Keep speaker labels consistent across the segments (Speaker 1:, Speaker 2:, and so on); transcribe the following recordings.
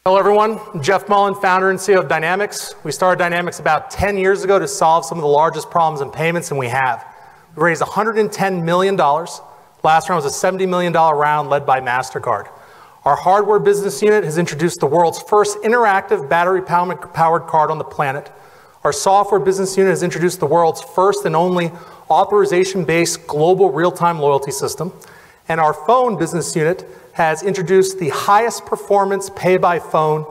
Speaker 1: Hello everyone, I'm Jeff Mullen, founder and CEO of Dynamics. We started Dynamics about 10 years ago to solve some of the largest problems in payments, and we have. We raised $110 million. Last round was a $70 million round led by MasterCard. Our hardware business unit has introduced the world's first interactive battery-powered card on the planet. Our software business unit has introduced the world's first and only authorization-based global real-time loyalty system. And our phone business unit has introduced the highest performance pay-by-phone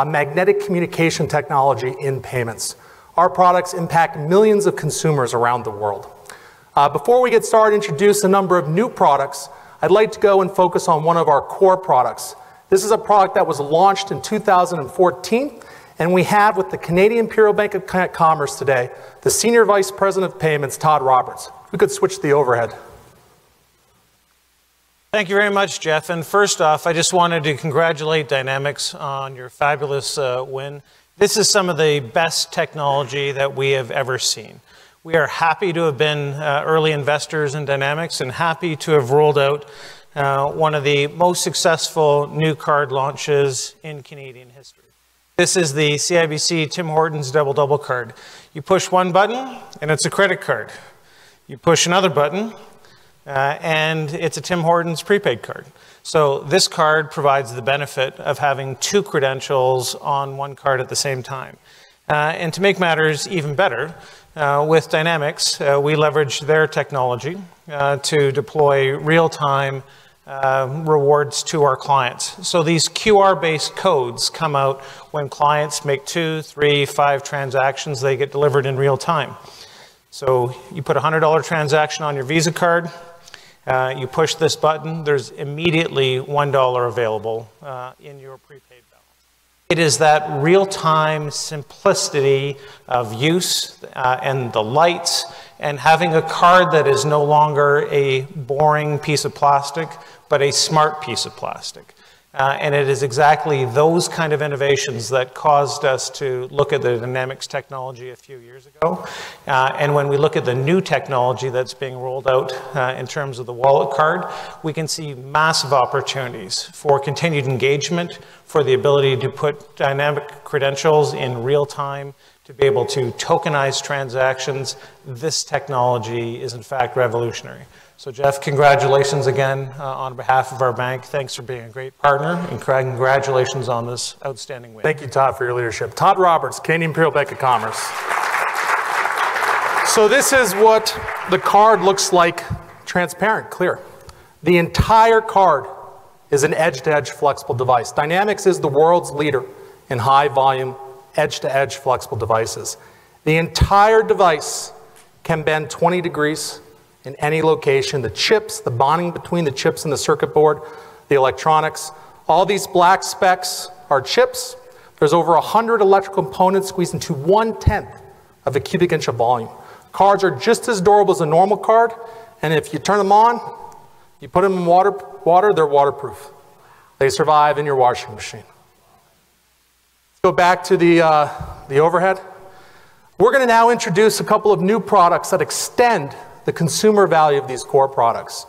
Speaker 1: magnetic communication technology in payments. Our products impact millions of consumers around the world. Before we get started, introduce a number of new products. I'd like to go and focus on one of our core products. This is a product that was launched in 2014, and we have with the Canadian Imperial Bank of Commerce today, the Senior Vice President of Payments, Todd Roberts. We could switch the overhead.
Speaker 2: Thank you very much, Jeff. And first off, I just wanted to congratulate Dynamics on your fabulous win. This is some of the best technology that we have ever seen. We are happy to have been early investors in Dynamics and happy to have rolled out one of the most successful new card launches in Canadian history. This is the CIBC Tim Hortons Double card. You push one button and it's a credit card. You push another button and it's a Tim Hortons prepaid card. So this card provides the benefit of having two credentials on one card at the same time. And to make matters even better, with Dynamics, we leverage their technology to deploy real-time rewards to our clients. So these QR-based codes come out when clients make 2, 3, 5 transactions, they get delivered in real time. So you put a $100 transaction on your Visa card, you push this button, there's immediately $1 available in your prepaid balance. It is that real-time simplicity of use and the lights and having a card that is no longer a boring piece of plastic, but a smart piece of plastic. And it is exactly those kind of innovations that caused us to look at the Dynamics technology a few years ago. And when we look at the new technology that's being rolled out in terms of the wallet card, we can see massive opportunities for continued engagement, for the ability to put dynamic credentials in real time, to be able to tokenize transactions. This technology is in fact revolutionary. So Jeff, congratulations again on behalf of our bank. Thanks for being a great partner, and congratulations on this outstanding win.
Speaker 1: Thank you, Todd, for your leadership. Todd Roberts, Canadian Imperial Bank of Commerce. So this is what the card looks like, transparent, clear. The entire card is an edge-to-edge flexible device. Dynamics is the world's leader in high-volume, edge-to-edge flexible devices. The entire device can bend 20 degrees in any location. The chips, the bonding between the chips and the circuit board, the electronics, all these black specks are chips. There's over 100 electrical components squeezed into 1/10 of a cubic inch of volume. Cards are just as durable as a normal card, and if you turn them on, you put them in water, they're waterproof. They survive in your washing machine. Let's go back to the overhead. We're going to now introduce a couple of new products that extend the consumer value of these core products.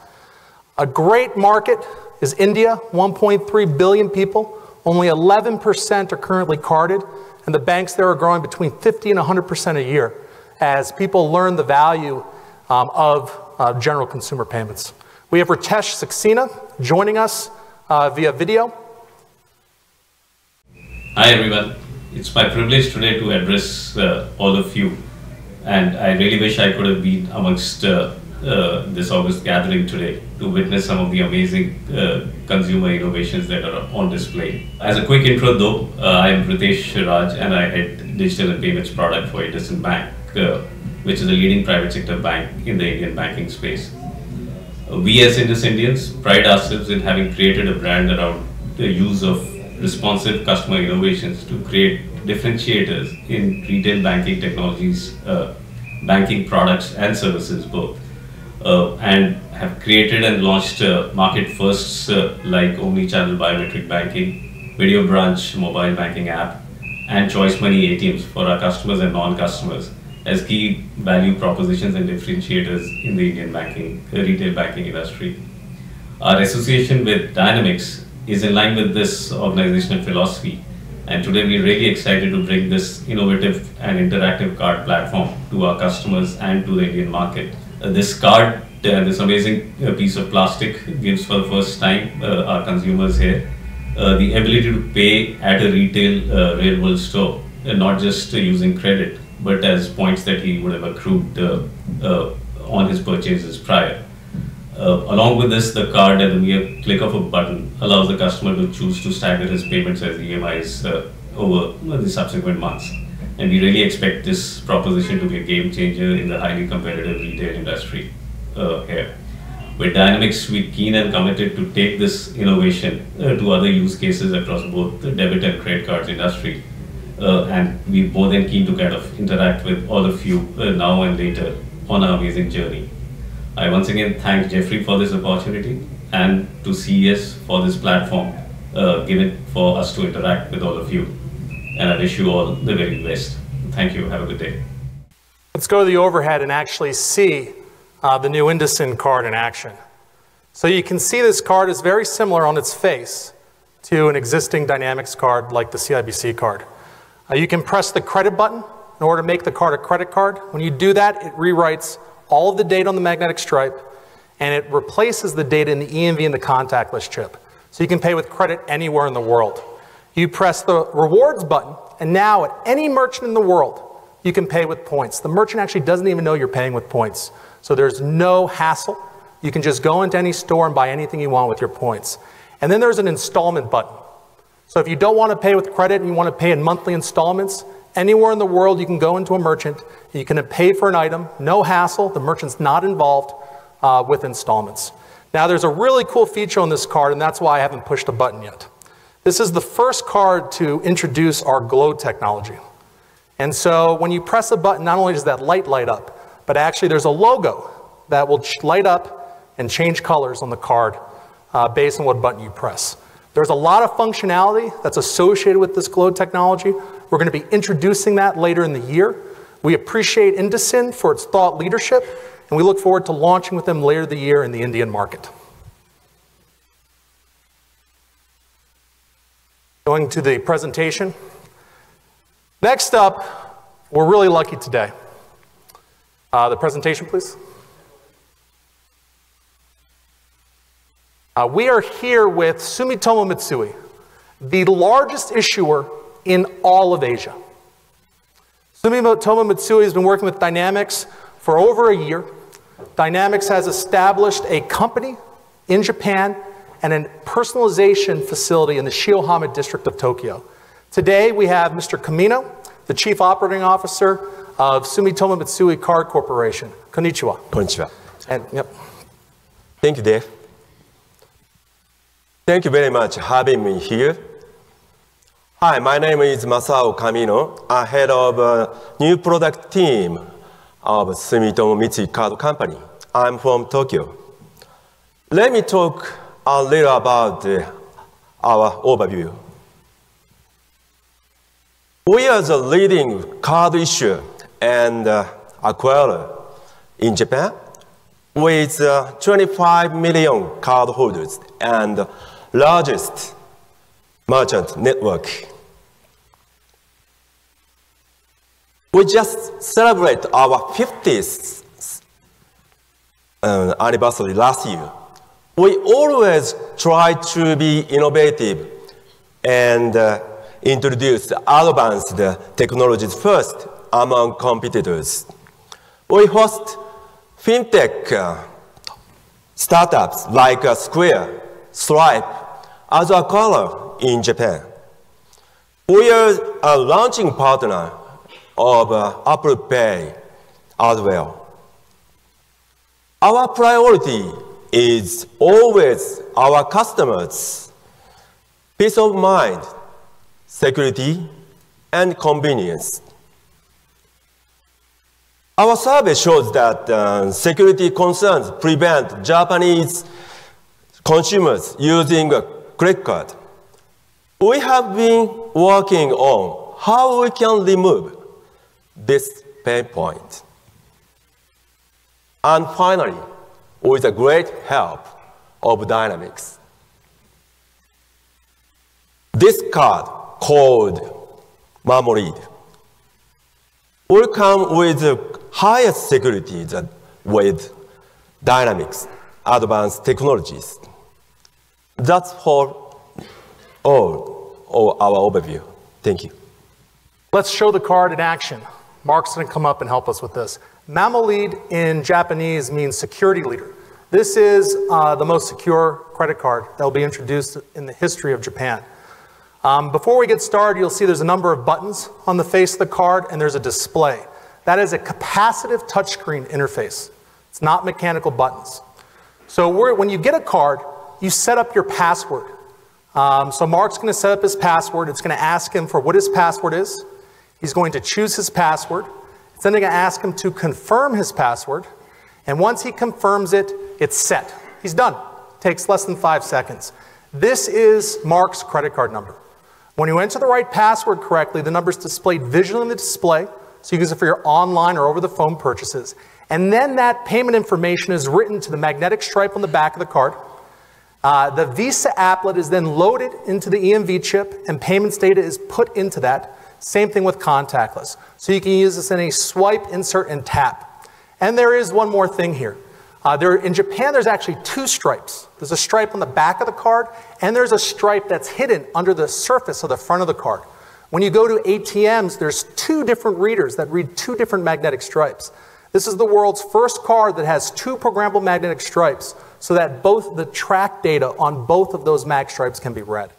Speaker 1: A great market is India, 1.3 billion people. Only 11% are currently carded, and the banks there are growing between 50 and 100% a year as people learn the value of general consumer payments. We have Ritesh Saxena joining us via video.
Speaker 3: Hi everyone, it's my privilege today to address all of you. And I really wish I could have been amongst this August gathering today to witness some of the amazing consumer innovations that are on display. As a quick intro though, I am Ritesh Raj and I head digital and payments product for IndusInd Bank, which is a leading private sector bank in the Indian banking space. We as Indus Indians pride ourselves in having created a brand around the use of responsive customer innovations to create differentiators in retail banking technologies, banking products and services both, and have created and launched market firsts like omni-channel biometric banking, video branch mobile banking app, and choice money ATMs for our customers and non-customers as key value propositions and differentiators in the Indian banking, retail banking industry. Our association with Dynamics is in line with this organizational philosophy And today we're really excited to bring this innovative and interactive card platform to our customers and to the Indian market. This card, this amazing piece of plastic, gives for the first time our consumers here the ability to pay at a retail real world store, not just using credit, but as points that he would have accrued on his purchases prior. Along with this, the card at the mere click of a button allows the customer to choose to stagger his payments as EMIs over the subsequent months. And we really expect this proposition to be a game changer in the highly competitive retail industry here. With Dynamics, we're keen and committed to take this innovation to other use cases across both the debit and credit cards industry. And we're more than keen to kind of interact with all of you now and later on our amazing journey. I once again thank Jeffrey for this opportunity and to CES for this platform given for us to interact with all of you. And I wish you all the very best. Thank you. Have a good day.
Speaker 1: Let's go to the overhead and actually see the new IndusInd card in action. So you can see this card is very similar on its face to an existing Dynamics card like the CIBC card. You can press the credit button in order to make the card a credit card. When you do that, it rewrites all of the data on the magnetic stripe, and it replaces the data in the EMV and the contactless chip. So you can pay with credit anywhere in the world. You press the rewards button, and now at any merchant in the world, you can pay with points. The merchant actually doesn't even know you're paying with points. So there's no hassle. You can just go into any store and buy anything you want with your points. And then there's an installment button. So if you don't want to pay with credit and you want to pay in monthly installments, anywhere in the world you can go into a merchant, and you can pay for an item, no hassle, the merchant's not involved with installments. Now there's a really cool feature on this card, and that's why I haven't pushed the button yet. This is the first card to introduce our glow technology. And so when you press a button, not only does that light up, but actually there's a logo that will light up and change colors on the card based on what button you press. There's a lot of functionality that's associated with this glow technology. We're going to be introducing that later in the year. We appreciate IndusInd for its thought leadership, and we look forward to launching with them later the year in the Indian market. Going to the presentation. Next up, we're really lucky today. The presentation, please. We are here with Sumitomo Mitsui, the largest issuer in all of Asia. Sumitomo Mitsui has been working with Dynamics for over a year. Dynamics has established a company in Japan and a personalization facility in the Shirohama district of Tokyo. Today we have Mr. Kamino, the Chief Operating Officer of Sumitomo Mitsui Card Corporation. Konnichiwa.
Speaker 4: Konnichiwa.
Speaker 1: And, yep.
Speaker 4: Thank you, Dave. Thank you very much for having me here. Hi, my name is Masao Kamino. I'm head of new product team of Sumitomo Mitsui Card Company. I'm from Tokyo. Let me talk a little about our overview. We are the leading card issuer and acquirer in Japan with 25 million cardholders and largest merchant network. We just celebrate our 50th anniversary last year. We always try to be innovative and introduce advanced technologies first among competitors. We host fintech startups like Square, Stripe, as a acquirer in Japan. We are a launching partner of Apple Pay as well. Our priority is always our customers' peace of mind, security, and convenience. Our survey shows that security concerns prevent Japanese consumers using a credit card. We have been working on how we can remove this pain point. And finally, with the great help of Dynamics, this card called memory. All come with the highest security than with dynamics, advanced technologies. That's for all our overview. Thank you.
Speaker 1: Let's show the card in action. Mark's going to come up and help us with this. Mamolid in Japanese means security leader. This is the most secure credit card that will be introduced in the history of Japan. Before we get started, you'll see there's a number of buttons on the face of the card, and there's a display. That is a capacitive touchscreen interface. It's not mechanical buttons. So when you get a card, you set up your password. So Mark's going to set up his password. It's going to ask him for what his password is. He's going to choose his password. It's then going to ask him to confirm his password. And once he confirms it, it's set. He's done. It takes less than 5 seconds. This is Mark's credit card number. When you enter the right password correctly, the number is displayed visually on the display, so you can use it for your online or over-the-phone purchases. And then that payment information is written to the magnetic stripe on the back of the card. The Visa applet is then loaded into the EMV chip, and payments data is put into that. Same thing with contactless. So you can use this in a swipe, insert, and tap. And there is one more thing here. In Japan, there's actually 2 stripes. There's a stripe on the back of the card, and there's a stripe that's hidden under the surface of the front of the card. When you go to ATMs, there's 2 different readers that read 2 different magnetic stripes. This is the world's first card that has 2 programmable magnetic stripes, so that both the track data on both of those mag stripes can be read.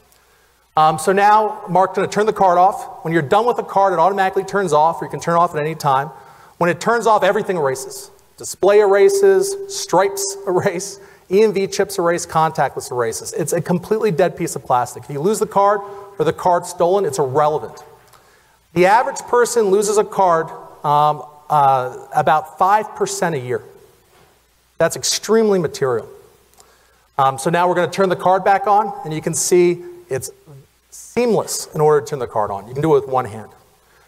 Speaker 1: So now, Mark's going to turn the card off. When you're done with the card, it automatically turns off, or you can turn it off at any time. When it turns off, everything erases. Display erases, stripes erase, EMV chips erase, contactless erases. It's a completely dead piece of plastic. If you lose the card or the card's stolen, it's irrelevant. The average person loses a card about 5% a year. That's extremely material. So now we're going to turn the card back on, and you can see it's seamless in order to turn the card on. You can do it with one hand.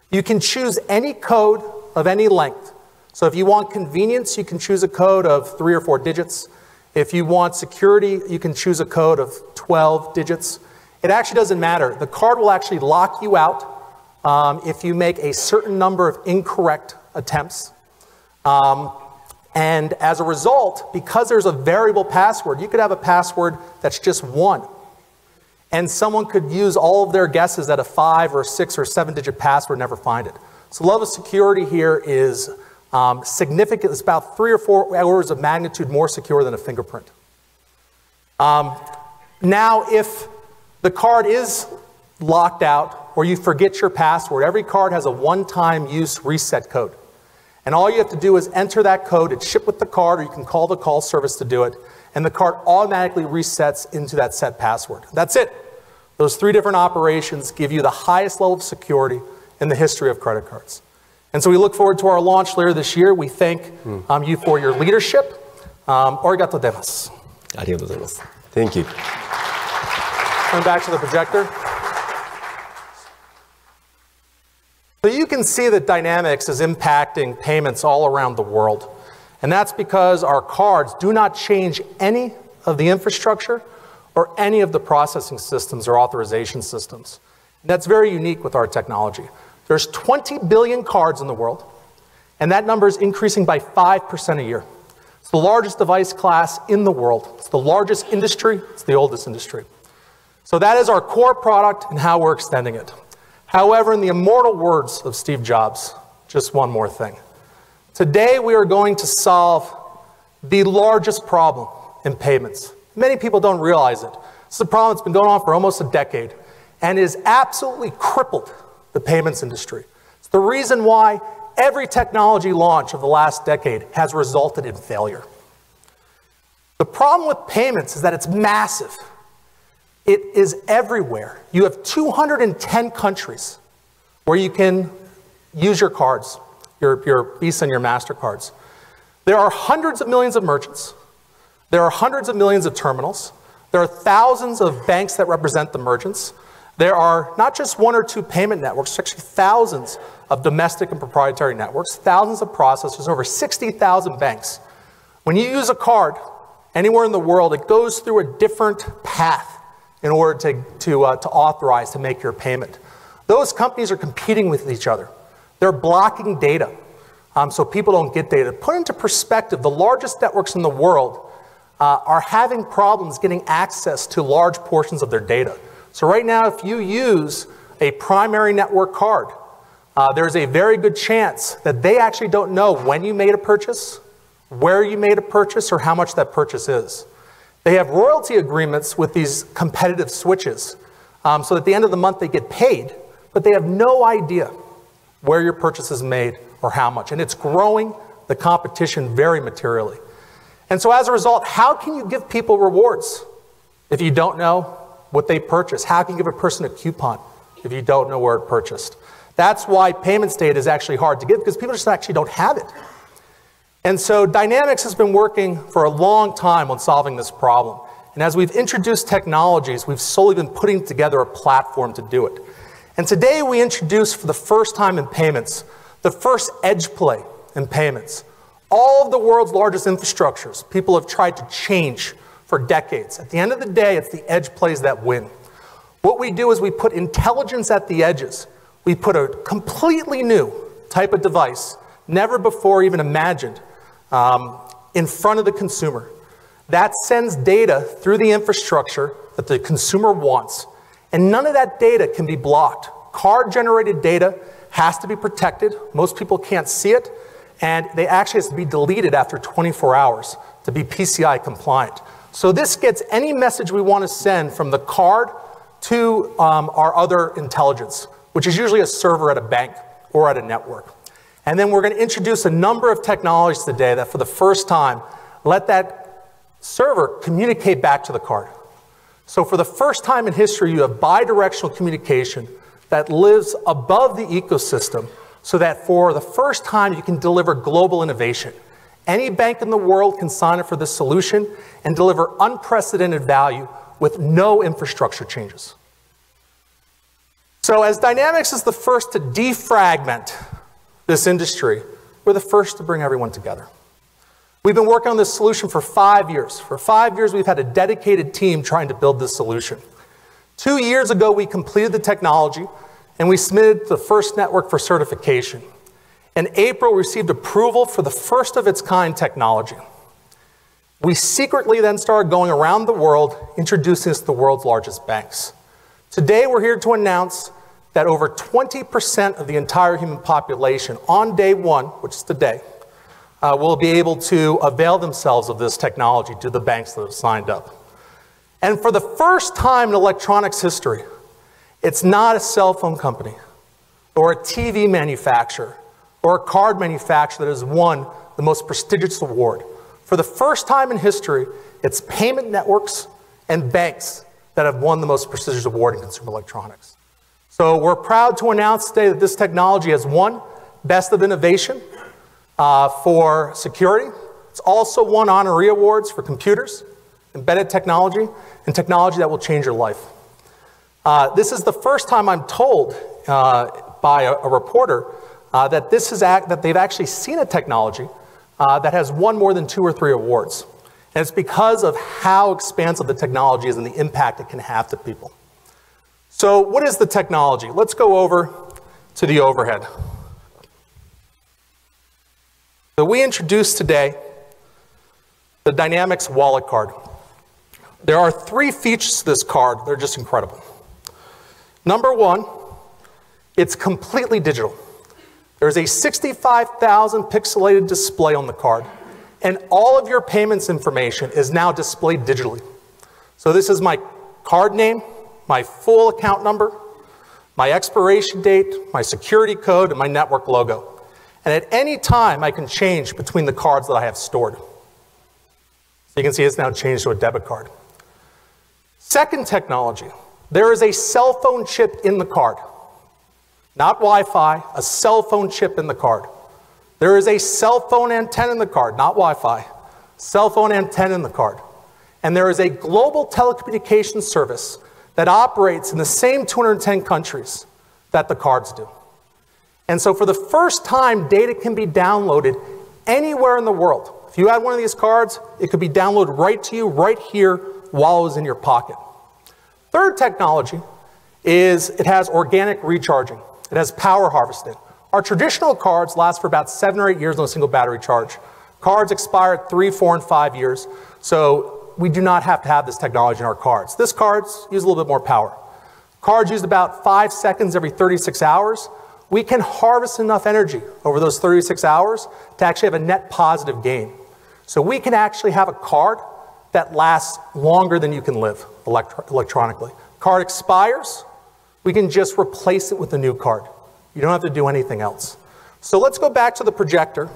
Speaker 1: You can choose any code of any length. So if you want convenience, you can choose a code of 3 or 4 digits. If you want security, you can choose a code of 12 digits. It actually doesn't matter. The card will actually lock you out if you make a certain number of incorrect attempts. And as a result, because there's a variable password, you could have a password that's just 1. And someone could use all of their guesses at a 5 or 6 or 7-digit password and never find it. So the level of security here is significant. It's about 3 or 4 orders of magnitude more secure than a fingerprint. Now, if the card is locked out or you forget your password, every card has a one-time use reset code. And all you have to do is enter that code. It's shipped with the card, or you can call the call service to do it. And the card automatically resets into that set password. That's it. Those 3 different operations give you the highest level of security in the history of credit cards. And so we look forward to our launch later this year. We thank you for your leadership. Arigatou gozaimasu.
Speaker 4: Arigatou gozaimasu. Thank you.
Speaker 1: Turn back to the projector. So you can see that dynamics is impacting payments all around the world. And that's because our cards do not change any of the infrastructure or any of the processing systems or authorization systems. And that's very unique with our technology. There's 20 billion cards in the world, and that number is increasing by 5% a year. It's the largest device class in the world. It's the largest industry. It's the oldest industry. So that is our core product and how we're extending it. However, in the immortal words of Steve Jobs, just one more thing. Today, we are going to solve the largest problem in payments. Many people don't realize it. This is a problem that's been going on for almost a decade and is absolutely crippled the payments industry. It's the reason why every technology launch of the last decade has resulted in failure. The problem with payments is that it's massive. It is everywhere. You have 210 countries where you can use your cards, your Visa and your MasterCards. There are hundreds of millions of merchants. There are hundreds of millions of terminals. There are thousands of banks that represent the merchants. There are not just 1 or 2 payment networks, actually thousands of domestic and proprietary networks, thousands of processors, over 60,000 banks. When you use a card anywhere in the world, it goes through a different path in order to authorize to make your payment. Those companies are competing with each other. They're blocking data so people don't get data. Put into perspective, the largest networks in the world are having problems getting access to large portions of their data. So right now, if you use a primary network card, there's a very good chance that they actually don't know when you made a purchase, where you made a purchase, or how much that purchase is. They have royalty agreements with these competitive switches, so at the end of the month they get paid, but they have no idea where your purchase is made or how much. And it's growing the competition very materially. And so as a result, how can you give people rewards if you don't know what they purchased? How can you give a person a coupon if you don't know where it purchased? That's why payments data is actually hard to give, because people just actually don't have it. And so Dynamics has been working for a long time on solving this problem. And as we've introduced technologies, we've slowly been putting together a platform to do it. And today we introduced for the first time in payments, the first edge play in payments. All of the world's largest infrastructures, people have tried to change for decades. At the end of the day, it's the edge plays that win. What we do is we put intelligence at the edges. We put a completely new type of device, never before even imagined, in front of the consumer. That sends data through the infrastructure that the consumer wants. And none of that data can be blocked. Card-generated data has to be protected. Most people can't see it. And they actually have to be deleted after 24 hours to be PCI compliant. So this gets any message we want to send from the card to our other intelligence, which is usually a server at a bank or at a network. And then we're going to introduce a number of technologies today that for the first time let that server communicate back to the card. So for the first time in history, you have bidirectional communication that lives above the ecosystem, so that for the first time you can deliver global innovation. Any bank in the world can sign up for this solution and deliver unprecedented value with no infrastructure changes. So as Dynamics is the first to defragment this industry, we're the first to bring everyone together. We've been working on this solution for 5 years. For 5 years, we've had a dedicated team trying to build this solution. 2 years ago, we completed the technology, and we submitted the first network for certification. In April, we received approval for the first of its kind technology. We secretly then started going around the world, introducing this to the world's largest banks. Today, we're here to announce that over 20% of the entire human population on day one, which is today, will be able to avail themselves of this technology to the banks that have signed up. And for the first time in electronics history, it's not a cell phone company or a TV manufacturer or a card manufacturer that has won the most prestigious award. For the first time in history, it's payment networks and banks that have won the most prestigious award in consumer electronics. So we're proud to announce today that this technology has won Best of Innovation for security. It's also won honorary awards for computers, embedded technology, and technology that will change your life. This is the first time I'm told by a reporter that they've actually seen a technology that has won more than 2 or 3 awards. And it's because of how expansive the technology is and the impact it can have to people. So what is the technology? Let's go over to the overhead. So we introduced today the Dynamics Wallet Card. There are 3 features to this card that are just incredible. Number 1, it's completely digital. There's a 65,000 pixelated display on the card, and all of your payments information is now displayed digitally. So this is my card name, my full account number, my expiration date, my security code, and my network logo. And at any time, I can change between the cards that I have stored. So you can see it's now changed to a debit card. Second technology, there is a cell phone chip in the card. Not Wi-Fi, a cell phone chip in the card. There is a cell phone antenna in the card, not Wi-Fi, cell phone antenna in the card. And there is a global telecommunications service that operates in the same 210 countries that the cards do. And so for the first time, data can be downloaded anywhere in the world. If you had one of these cards, it could be downloaded right to you, right here, while it was in your pocket. Third technology is it has organic recharging. It has power harvesting. Our traditional cards last for about 7 or 8 years on a single battery charge. Cards expire at 3, 4, and 5 years, so we do not have to have this technology in our cards. This cards use a little bit more power. Cards use about 5 seconds every 36 hours. We can harvest enough energy over those 36 hours to actually have a net positive gain. So we can actually have a card that lasts longer than you can live electronically. Card expires, we can just replace it with a new card. You don't have to do anything else. So let's go back to the projector.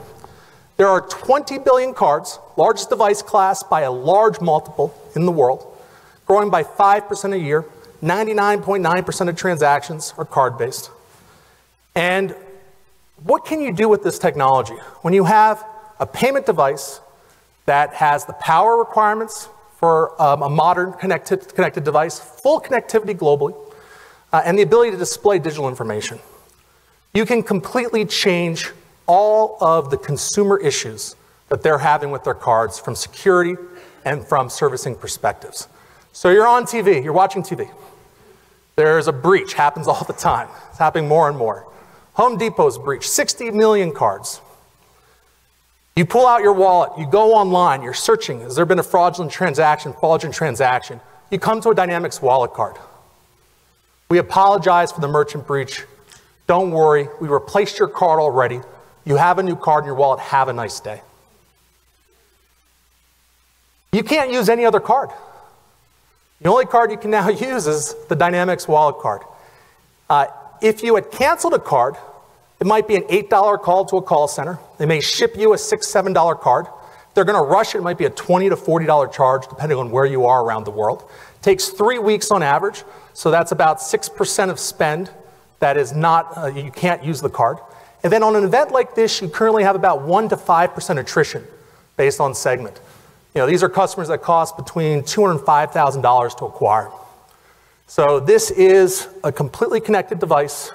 Speaker 1: There are 20 billion cards, largest device class by a large multiple in the world, growing by 5% a year. 99.9% of transactions are card-based. And what can you do with this technology? When you have a payment device that has the power requirements for a modern connected device, full connectivity globally, and the ability to display digital information, you can completely change all of the consumer issues that they're having with their cards from security and from servicing perspectives. So you're on TV, you're watching TV. There's a breach, happens all the time. It's happening more and more. Home Depot's breach, 60 million cards. You pull out your wallet, you go online, you're searching, has there been a fraudulent transaction? You come to a Dynamics wallet card. We apologize for the merchant breach. Don't worry, we replaced your card already. You have a new card in your wallet, have a nice day. You can't use any other card. The only card you can now use is the Dynamics wallet card. If you had canceled a card, it might be an $8 call to a call center. They may ship you a $6, $7 card. If they're going to rush it, it might be a $20 to $40 charge, depending on where you are around the world. It takes 3 weeks on average, so that's about 6% of spend that is not, you can't use the card. And then on an event like this, you currently have about 1 to 5% attrition based on segment. You know, these are customers that cost between $200,000 and $5,000 to acquire. So this is a completely connected device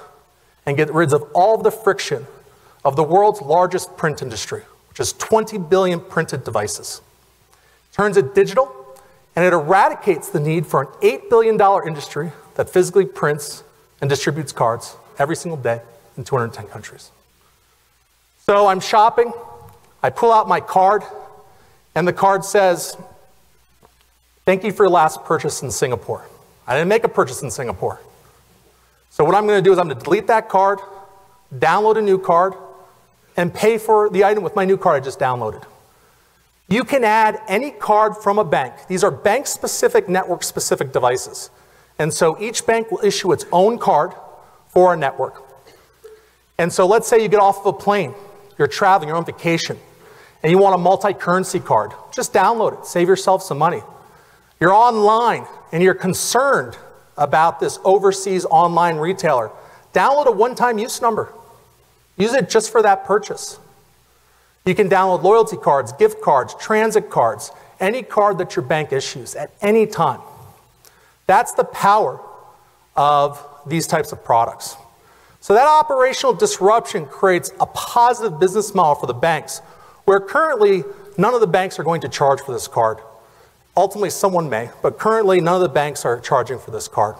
Speaker 1: and get rid of all of the friction of the world's largest print industry, which is 20 billion printed devices. Turns it digital, and it eradicates the need for an $8 billion industry that physically prints and distributes cards every single day in 210 countries. So I'm shopping, I pull out my card, and the card says, "Thank you for your last purchase in Singapore." I didn't make a purchase in Singapore. So what I'm going to do is I'm going to delete that card, download a new card, and pay for the item with my new card I just downloaded. You can add any card from a bank. These are bank-specific, network-specific devices. And so each bank will issue its own card for a network. And so let's say you get off of a plane, you're traveling, you're on vacation, and you want a multi-currency card. Just download it, save yourself some money. You're online and you're concerned about this overseas online retailer. Download a one-time use number. Use it just for that purchase. You can download loyalty cards, gift cards, transit cards, any card that your bank issues at any time. That's the power of these types of products. So that operational disruption creates a positive business model for the banks, where currently none of the banks are going to charge for this card. Ultimately, someone may, but currently none of the banks are charging for this card.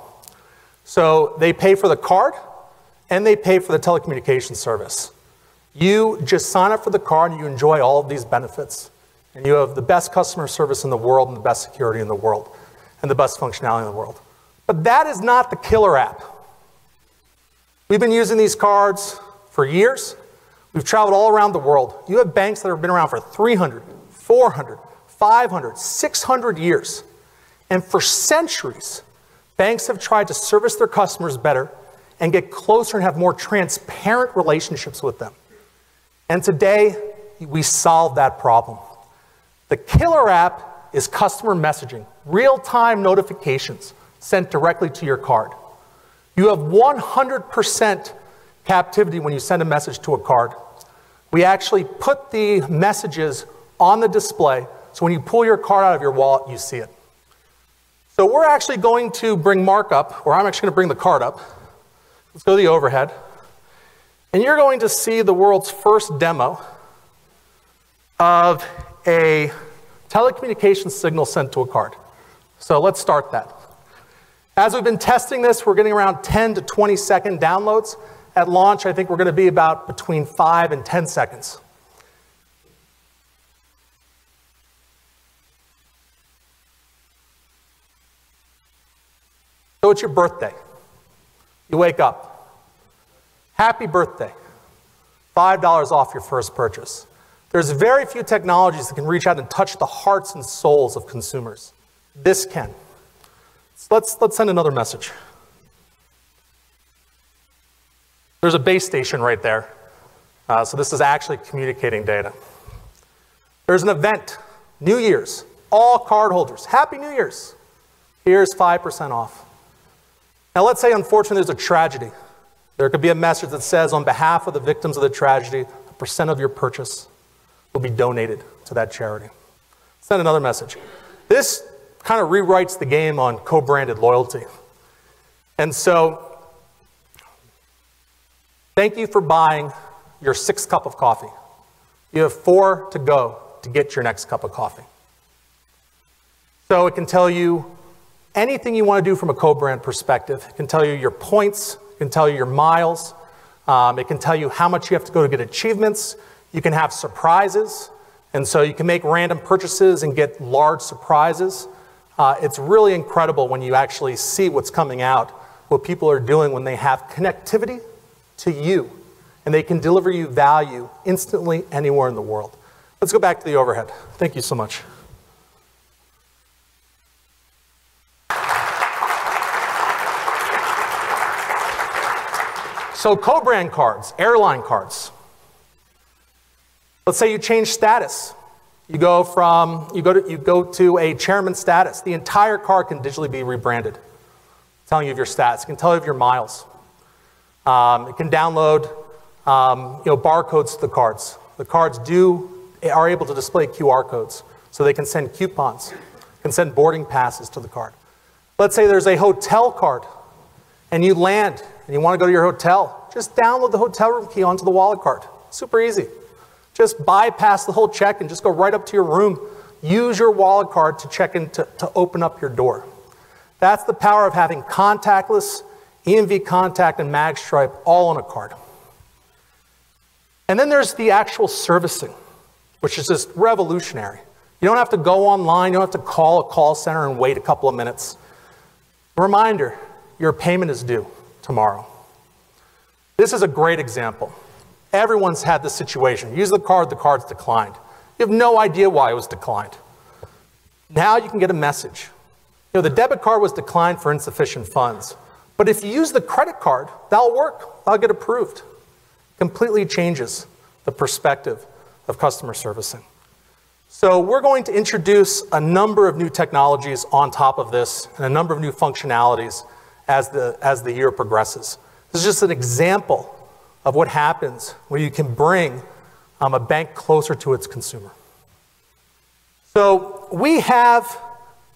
Speaker 1: So they pay for the card, and they pay for the telecommunications service. You just sign up for the card, and you enjoy all of these benefits. And you have the best customer service in the world, and the best security in the world, and the best functionality in the world. But that is not the killer app. We've been using these cards for years. We've traveled all around the world. You have banks that have been around for 300, 400, 500, 600 years. And for centuries, banks have tried to service their customers better and get closer and have more transparent relationships with them. And today, we solve that problem. The killer app is customer messaging, real-time notifications sent directly to your card. You have 100% captivity when you send a message to a card. We actually put the messages on the display, so when you pull your card out of your wallet, you see it. So we're actually going to bring Mark up, or I'm actually going to bring the card up. Let's go to the overhead. And you're going to see the world's first demo of a telecommunications signal sent to a card. So let's start that. As we've been testing this, we're getting around 10 to 20 second downloads. At launch, I think we're going to be about between 5 and 10 seconds. So it's your birthday. You wake up. Happy birthday. $5 off your first purchase. There's very few technologies that can reach out and touch the hearts and souls of consumers. This can. So let's send another message. There's a base station right there. So this is actually communicating data. There's an event, New Year's. All cardholders, Happy New Year's. Here's 5% off. Now let's say, unfortunately, there's a tragedy. There could be a message that says, on behalf of the victims of the tragedy, a percent of your purchase will be donated to that charity. Send another message. This kind of rewrites the game on co-branded loyalty. And so, thank you for buying your 6th cup of coffee. You have 4 to go to get your next cup of coffee. So it can tell you anything you want to do from a co-brand perspective. It can tell you your points, it can tell you your miles, it can tell you how much you have to go to get achievements. You can have surprises, and so you can make random purchases and get large surprises. It's really incredible when you actually see what's coming out, what people are doing when they have connectivity to you, and they can deliver you value instantly anywhere in the world. Let's go back to the overhead. Thank you so much. So co-brand cards, airline cards. Let's say you change status. You go to a chairman status. The entire card can digitally be rebranded, telling you of your stats. It can tell you of your miles. It can download barcodes to the cards. The cards are able to display QR codes, so they can send coupons, can send boarding passes to the card. Let's say there's a hotel card, and you land, and you want to go to your hotel. Just download the hotel room key onto the wallet card. Super easy. Just bypass the whole check and just go right up to your room. Use your wallet card to check in to open up your door. That's the power of having contactless, EMV contact, and mag stripe all on a card. And then there's the actual servicing, which is just revolutionary. You don't have to go online. You don't have to call a call center and wait a couple of minutes. Reminder, your payment is due tomorrow. This is a great example. Everyone's had this situation. Use the card's declined. You have no idea why it was declined. Now you can get a message. The debit card was declined for insufficient funds. But if you use the credit card, that'll work. That'll get approved. Completely changes the perspective of customer servicing. So we're going to introduce a number of new technologies on top of this and a number of new functionalities as the year progresses. This is just an example of what happens when you can bring a bank closer to its consumer. So we have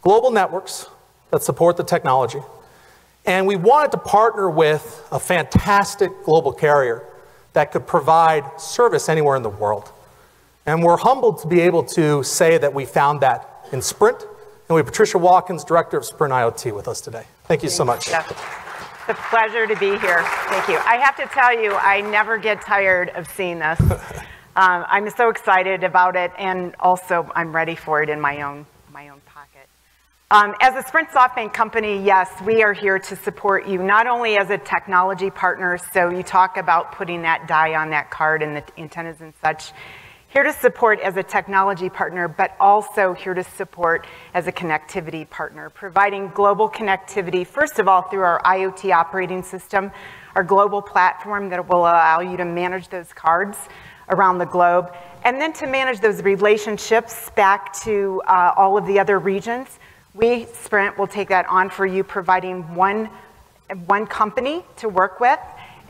Speaker 1: global networks that support the technology, and we wanted to partner with a fantastic global carrier that could provide service anywhere in the world. And we're humbled to be able to say that we found that in Sprint, and we have Patricia Watkins, Director of Sprint IoT, with us today. Thank you so much.
Speaker 5: It's a pleasure to be here. Thank you. I have to tell you, I never get tired of seeing this. I'm so excited about it, and also I'm ready for it in my own pocket. As a Sprint SoftBank company, yes, we are here to support you, not only as a technology partner, so you talk about putting that die on that card and the antennas and such, here to support as a technology partner, but also here to support as a connectivity partner, providing global connectivity, first of all, through our IoT operating system, our global platform that will allow you to manage those cards around the globe, and then to manage those relationships back to all of the other regions. We, Sprint, will take that on for you, providing one company to work with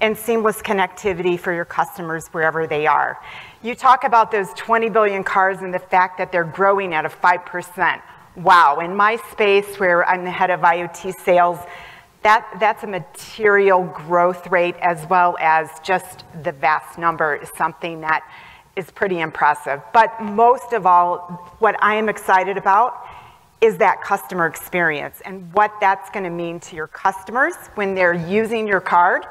Speaker 5: and seamless connectivity for your customers wherever they are. You talk about those 20 billion cards and the fact that they're growing at a 5%. Wow, in my space where I'm the head of IoT sales, that's a material growth rate, as well as just the vast number is something that is pretty impressive. But most of all, what I am excited about is that customer experience and what that's going to mean to your customers when they're using your card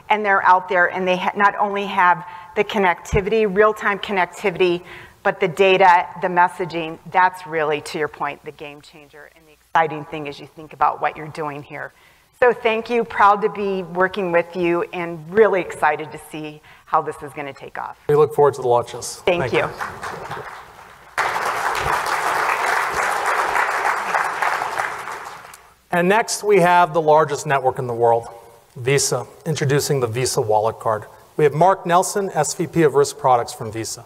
Speaker 5: and they're out there and they not only have the connectivity, real-time connectivity, but the data, the messaging. That's really, to your point, the game changer and the exciting thing as you think about what you're doing here. So thank you, proud to be working with you and really excited to see how this is going to take off.
Speaker 1: We look forward to the launches.
Speaker 5: Thank you.
Speaker 1: And next we have the largest network in the world, Visa, introducing the Visa Wallet Card. We have Mark Nelson, SVP of Risk Products from Visa.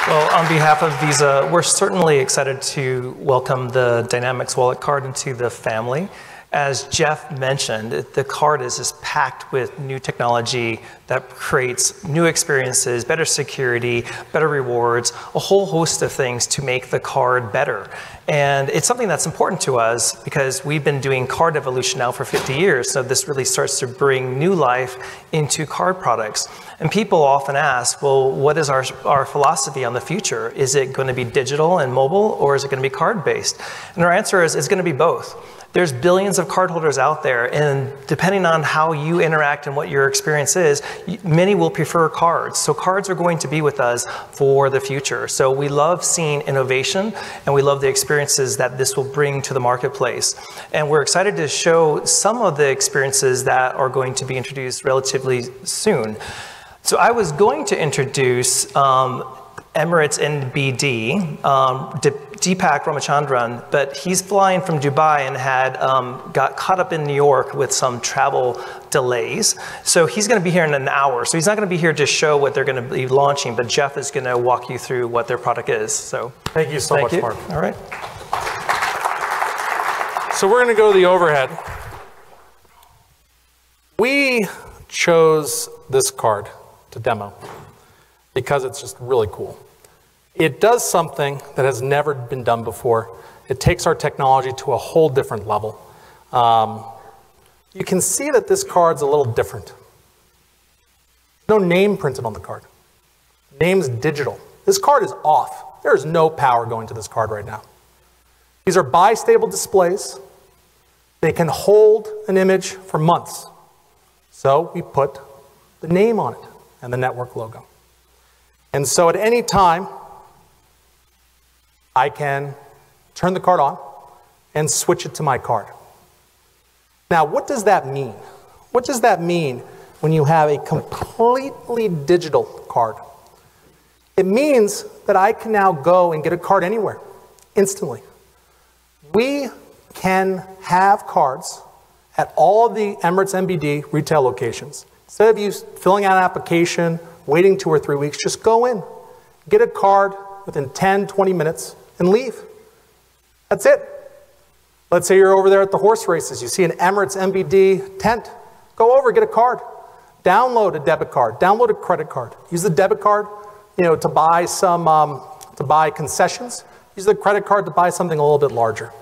Speaker 6: Well, on behalf of Visa, we're certainly excited to welcome the Dynamics Wallet Card into the family. As Jeff mentioned, the card is just packed with new technology that creates new experiences, better security, better rewards, a whole host of things to make the card better. And it's something that's important to us because we've been doing card evolution now for 50 years, so this really starts to bring new life into card products. And people often ask, well, what is our philosophy on the future? Is it going to be digital and mobile, or is it going to be card-based? And our answer is it's going to be both. There's billions of cardholders out there, and depending on how you interact and what your experience is, many will prefer cards. So cards are going to be with us for the future. So we love seeing innovation, and we love the experiences that this will bring to the marketplace. And we're excited to show some of the experiences that are going to be introduced relatively soon. So I was going to introduce Emirates NBD, Deepak Ramachandran, but he's flying from Dubai and had got caught up in New York with some travel delays. So he's going to be here in an hour. So he's not going to be here to show what they're going to be launching, but Jeff is going to walk you through what their product is. So
Speaker 1: thank you so much, Mark.
Speaker 6: All right.
Speaker 1: So we're going to go to the overhead. We chose this card to demo because it's just really cool. It does something that has never been done before. It takes our technology to a whole different level. You can see that this card's a little different. No name printed on the card. Name's digital. This card is off. There is no power going to this card right now. These are bistable displays. They can hold an image for months. So we put the name on it and the network logo. And so at any time, I can turn the card on and switch it to my card. Now, what does that mean? What does that mean when you have a completely digital card? It means that I can now go and get a card anywhere, instantly. We can have cards at all of the Emirates NBD retail locations. Instead of you filling out an application, waiting 2 or 3 weeks, just go in, get a card within 10, 20 minutes, and leave. That's it. Let's say you're over there at the horse races. You see an Emirates NBD tent. Go over, get a card. Download a debit card. Download a credit card. Use the debit card, to buy some, to buy concessions. Use the credit card to buy something a little bit larger.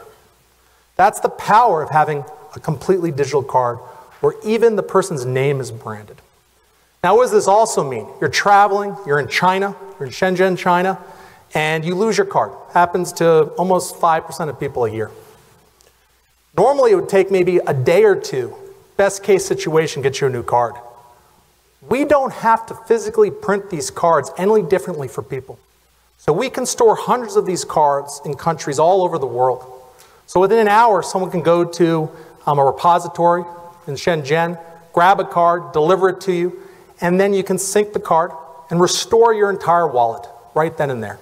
Speaker 1: That's the power of having a completely digital card where even the person's name is branded. Now, what does this also mean? You're traveling, you're in China, you're in Shenzhen, China, and you lose your card. Happens to almost 5% of people a year. Normally, it would take maybe a day or two. Best case situation, get you a new card. We don't have to physically print these cards any differently for people. So we can store hundreds of these cards in countries all over the world. So within an hour, someone can go to a repository in Shenzhen, grab a card, deliver it to you, and then you can sync the card and restore your entire wallet right then and there.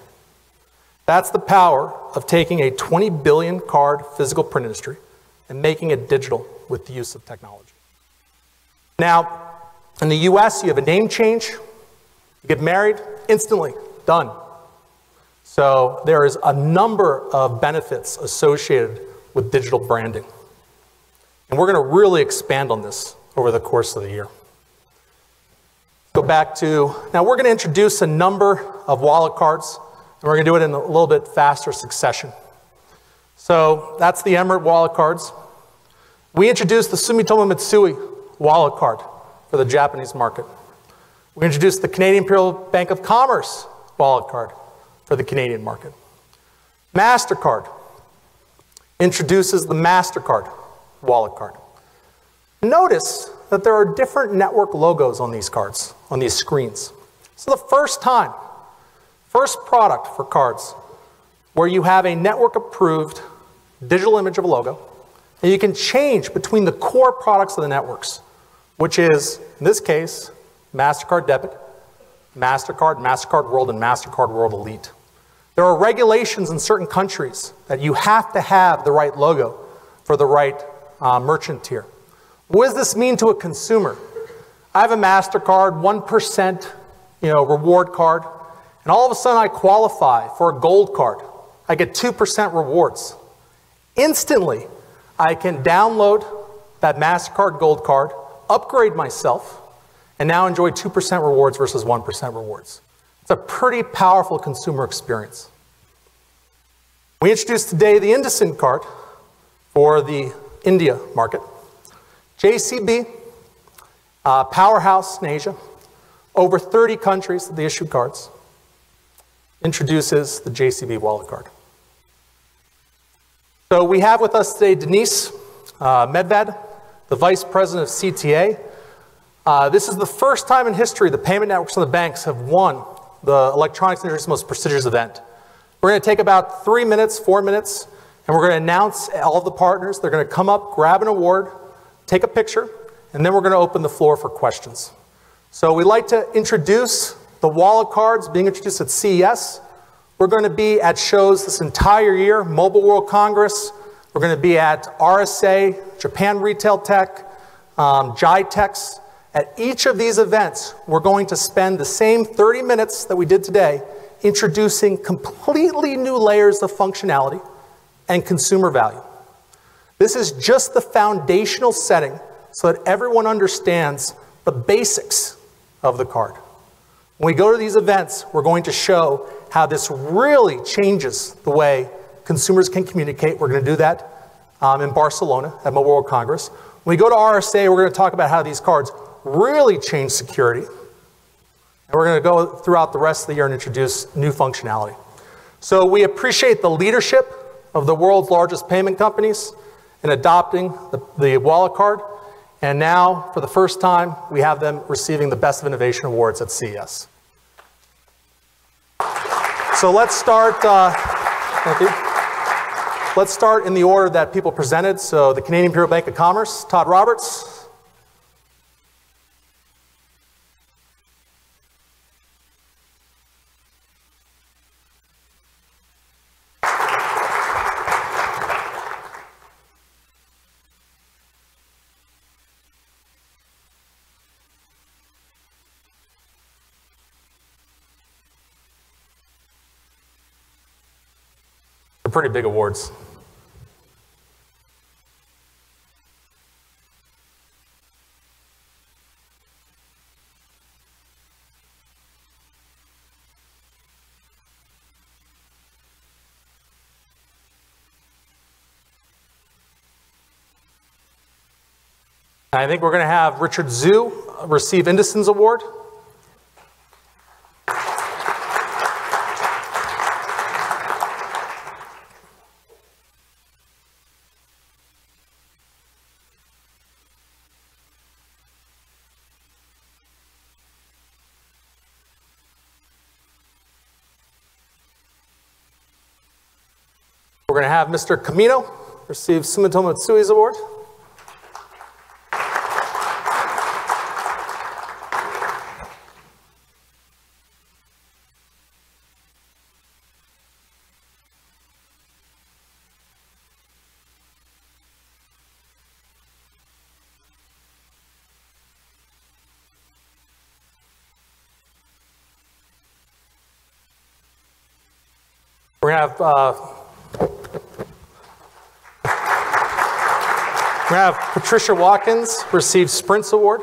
Speaker 1: That's the power of taking a 20 billion card physical print industry and making it digital with the use of technology. Now, in the US, you have a name change, you get married, instantly, done. So there is a number of benefits associated with digital branding. And we're going to really expand on this over the course of the year. Go back to, now we're going to introduce a number of wallet cards, and we're going to do it in a little bit faster succession. So that's the Emirates wallet cards. We introduced the Sumitomo Mitsui wallet card for the Japanese market. We introduced the Canadian Imperial Bank of Commerce wallet card for the Canadian market. MasterCard introduces the MasterCard wallet card. Notice that there are different network logos on these cards, on these screens. So the first product for cards where you have a network-approved digital image of a logo, and you can change between the core products of the networks, which is, in this case, MasterCard Debit, MasterCard, MasterCard World, and MasterCard World Elite. There are regulations in certain countries that you have to have the right logo for the right merchant tier. What does this mean to a consumer? I have a MasterCard 1% reward card, and all of a sudden I qualify for a gold card. I get 2% rewards. Instantly, I can download that MasterCard Gold card, upgrade myself, and now enjoy 2% rewards versus 1% rewards. It's a pretty powerful consumer experience. We introduced today the IndusInd card for the India market. JCB, powerhouse in Asia, over 30 countries that they issue cards, introduces the JCB wallet card. So we have with us today Denise Medved, the Vice President of CTA. This is the first time in history the payment networks and the banks have won the electronics industry's most prestigious event. We're going to take about 3 minutes, 4 minutes, and we're going to announce all of the partners. They're going to come up, grab an award, take a picture, and then we're going to open the floor for questions. So we'd like to introduce the wallet cards being introduced at CES. We're going to be at shows this entire year, Mobile World Congress. We're going to be at RSA, Japan Retail Tech, GITEX. At each of these events, we're going to spend the same 30 minutes that we did today introducing completely new layers of functionality and consumer value. This is just the foundational setting so that everyone understands the basics of the card. When we go to these events, we're going to show how this really changes the way consumers can communicate. We're going to do that in Barcelona at Mobile World Congress. When we go to RSA, we're going to talk about how these cards really change security. And we're going to go throughout the rest of the year and introduce new functionality. So we appreciate the leadership of the world's largest payment companies in adopting the wallet card. And now, for the first time, we have them receiving the Best of Innovation Awards at CES. So let's start, thank you. Let's start in the order that people presented. So the Canadian Bureau Bank of Commerce, Todd Roberts. Pretty big awards. I think we're going to have Richard Zhu receive IndusInd's award. We're going to have Mr. Camino receive Sumitomo Mitsui's award. We're going to have Patricia Watkins receive Sprint's award.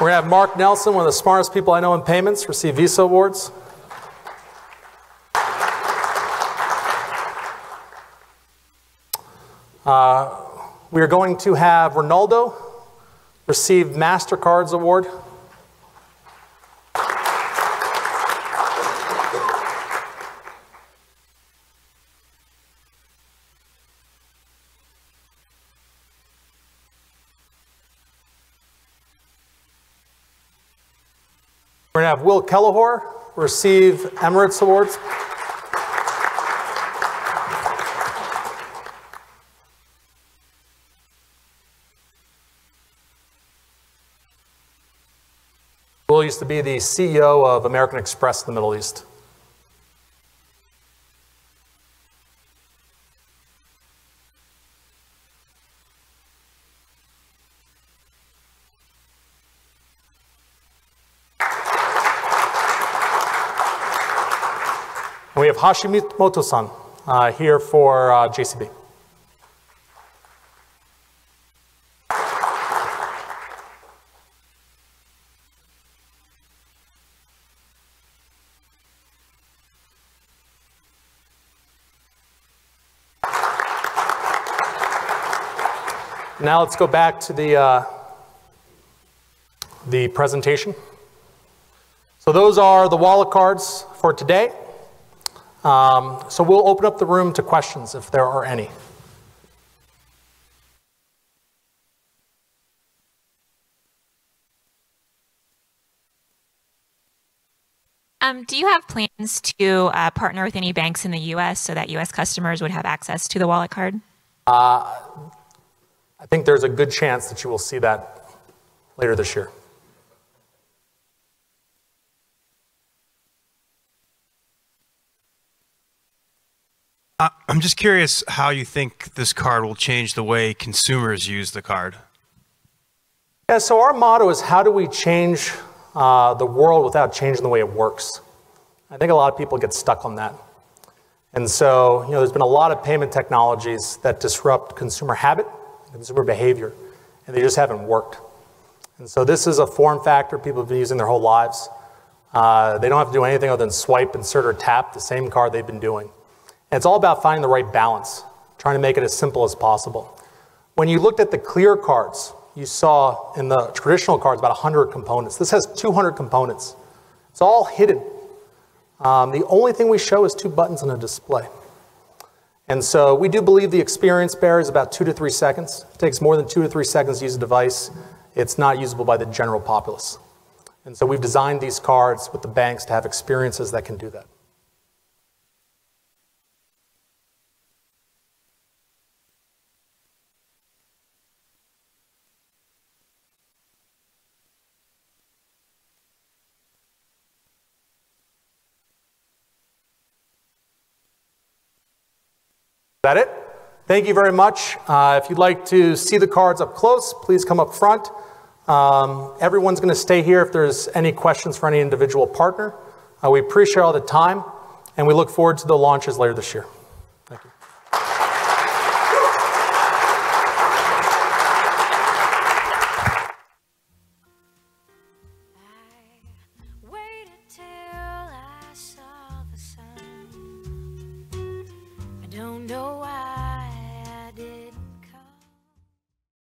Speaker 1: We're We're going to have Mark Nelson, one of the smartest people I know in payments, receive Visa awards. We are going to have Ronaldo receive MasterCard's award. We're going to have Will Kelleher receive Emirates Awards. Will used to be the CEO of American Express in the Middle East. And we have Hashimoto-san here for JCB. Now let's go back to the presentation. So those are the wallet cards for today. So we'll open up the room to questions if there are any.
Speaker 7: Do you have plans to partner with any banks in the US so that US customers would have access to the wallet card?
Speaker 1: I think there's a good chance that you will see that later this year.
Speaker 8: I'm just curious how you think this card will change the way consumers use the card.
Speaker 1: Yeah, so our motto is how do we change the world without changing the way it works? I think a lot of people get stuck on that. And so, there's been a lot of payment technologies that disrupt consumer habit, consumer behavior, and they just haven't worked. And so this is a form factor people have been using their whole lives. They don't have to do anything other than swipe, insert, or tap the same card they've been doing. And it's all about finding the right balance, trying to make it as simple as possible. When you looked at the clear cards, you saw in the traditional cards about 100 components. This has 200 components. It's all hidden. The only thing we show is 2 buttons on a display. And so we do believe the experience barrier is about 2 to 3 seconds. It takes more than 2 to 3 seconds to use a device. It's not usable by the general populace. And so we've designed these cards with the banks to have experiences that can do that. Is that it? Thank you very much. If you'd like to see the cards up close, please come up front. Everyone's going to stay here if there's any questions for any individual partner. We appreciate all the time, and we look forward to the launches later this year.